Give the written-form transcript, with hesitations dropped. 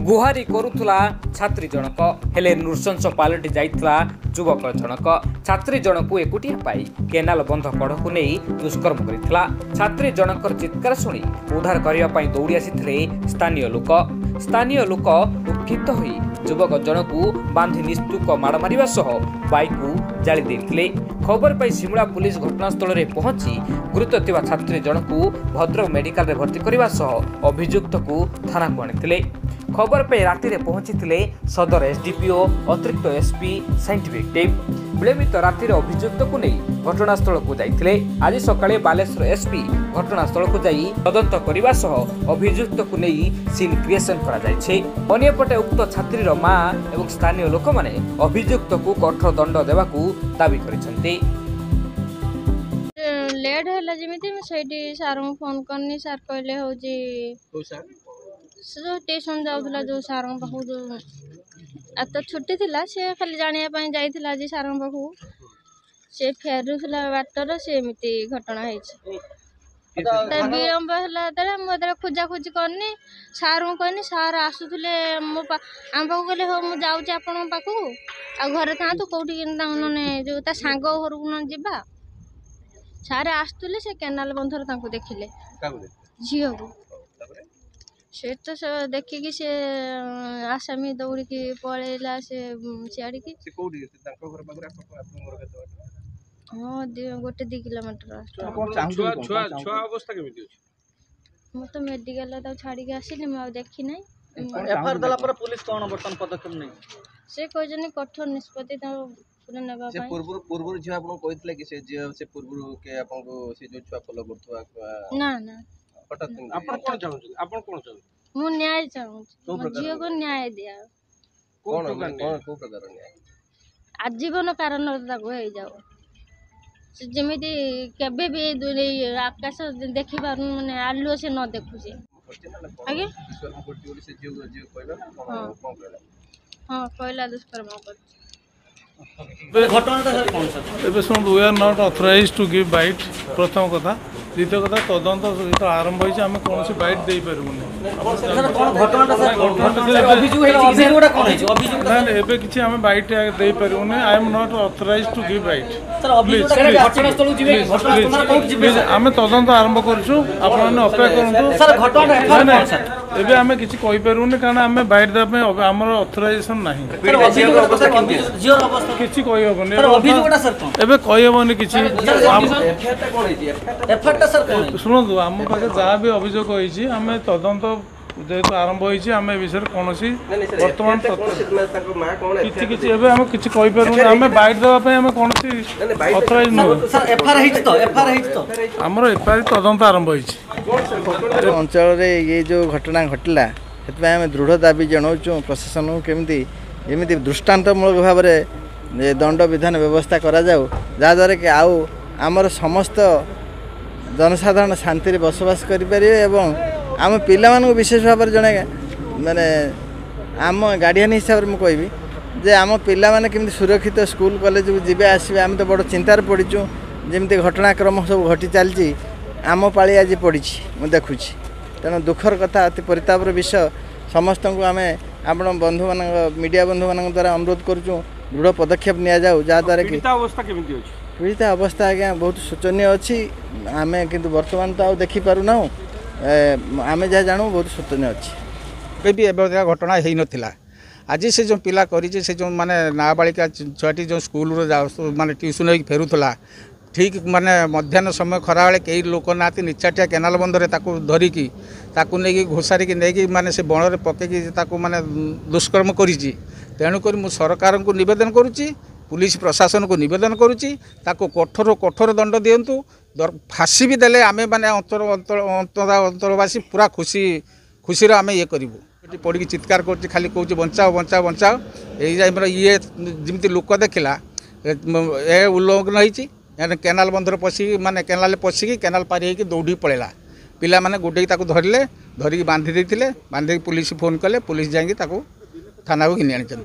गुहारी करुला छात्री जनक हेले नृशंस पालटि जाइतला युवक जनक छात्री जनक एकुटिया पाई केनाल बंध कड़क नहीं दुष्कर्म करितला। छात्री जनकर चित्कार शुणी उद्धार करने दौड़ी आसी स्थानीय लोक उत्क्षिप्त होई युवक जनकू बांधि निस्तुक माड़ मारिबा सह बाइक को जाली देथिले। खबर पाई सिमुला पुलिस घटनास्थल में पहुंची गुरुतर थिबा छात्री जनकू भद्रक मेडिकल रे भर्ती करने सह अभियुक्त को थाना को आनिथिले। खबर पाई राति रे पहुंची सदर एसडीपीओ अतिरिक्त एसपी साइंटिफिक टीम विलंबित राति अभियुक्त को नहीं घटनास्थल को जाइथिले। आज सकाळे बालेश्वर एसपी घटनास्थल को जाई तदंत करने सह अभियुक्त को नहीं सीन क्रिएशन करा जायछि। अन्यपटे उक्त छात्री मां एवं स्थानीय लोक माने अभियुक्त को कठोर दंड देवाकू दाबी करिसेंती। लेट है जमीती से सार को फोन करनी सार कहले हूँ जो ट्यूशन जाऊला जो सार पाखु जो तो छुट्टी थी सी खाली जानापी जाइला आज सार पाखु से फेरुला बाटर से एमती घटना विलंब है मुझे खोजा खोजी करनी सार को कहनी सार आसुले मो आम पाक कहले हो मुझे जाऊँगी आपण पाखु आ घरे था कौटी जो सांग घर को न जा सारे आसुले से केनाल बंधर देखिले झील को से तो देखिकी से आसामी दौड़ी पलैला से सियाड़ी हाँ 1-2 किलोमीटर मु तो मेडिकल छाड़ी आसिली मुझे देखी ना पुलिस कौन बर्तमान पदक्षेप नहीं से कहते कठोर निष्पत्ति मु न्याय चाहूँ झील को न्याय दिया आजीवन कारण जाओ जमी केबे भी आकाश देखी पार माने आलुओ से न देखुचे आगे हाँ कहला दुष्कर्म we are not authorised to give byte प्रथम कथा द्वितीय कथा तदंत जो आरंभ होती आम कौन बाइट दे पारूनी एबे किसी आम बाइट दे पारूनी I am not authorised to give byte please आम तदंत आरंभ करूँ आपने अपेक्षा करूँ एबे आम किसी कहीपरूनी कारण आम बाइट देवाई आमर ऑथराइजेशन ना किसी कहीहबनी एबे कहीहबनी किसी शुणु आम पाखे जहाँ भी अभियोग होती आम तदंत जेहेतु आरंभ होती आम ए विषय कौन बर्तमान किसी आम किसी कहीपरूनी आम बाइट देवाई आम कौन अथराइज नुह आमर एफआईआर तदंत आरंभ होती अंचल ये जो घटना घटला से आम दृढ़ दाबी जनाऊँ प्रशासन को केमती एमती दृष्टांतमूलक भाव में दंड विधान व्यवस्था करा जाऊ जहाँद्वारा कि आउ आमर समस्त जनसाधारण शांति बसवास करें एवं आम पिला विशेष भाव जड़े माने आम गार्डियन हिसाब से मुझे कहबी जे आम पिला माने केमती सुरक्षित स्कूल कॉलेज को जीवे आसवे आम तो बड़ चिंतार पड़ीचु जमी घटनाक्रम सब घटी चलती आम पाली आज पड़ी मुझे देखुची तेणु दुखर कथा अति परितापर विषय समस्त को आम आपण बंधु मान मीडिया बंधु मान द्वारा अनुरोध करूँ दृढ़ पदक्षेप नि जाऊ जहाँद्वारा कि पीड़िता अवस्था आज्ञा बहुत शोचनीय अच्छी आम किंतु वर्तमान तो देखी पारूना आम जहाँ जानू बहुत शोचनीय अच्छी भी घटना हो नाला आज से जो पिला करी से जो माने नाबालिका छुआटी जो स्कूल माने ट्यूशन हो फेरुला ठीक माने मध्याह्न समय खरा बेले कई लोक ना निचाटिया केनाल बंधरे धरिकी नहीं घोषारिकी नहीं माने से बण पकईकी माने दुष्कर्म करी तेणुक सरकार को निवेदन करुच्ची पुलिस प्रशासन को निवेदन करुच्ची कठोर कठोर दंड दिंतु फाँसी भी देले आमे माने अंतरवासी पूरा खुशी आम ये करूँ पड़ी चित्कार कर खाली कौच बचाओ बचाओ बचाओ ये जमी लोक देखला ए उल्लंघन होती केनाल बंधर पशिकी माने केनाल पशिकी केनाल पारी होगी दौड़ी पड़ेगा पिला माने गोटे धरले धरिकी बांधि देते बांधिक पुलिस फोन कले पुलिस जाकि थाना को घिनी आनी।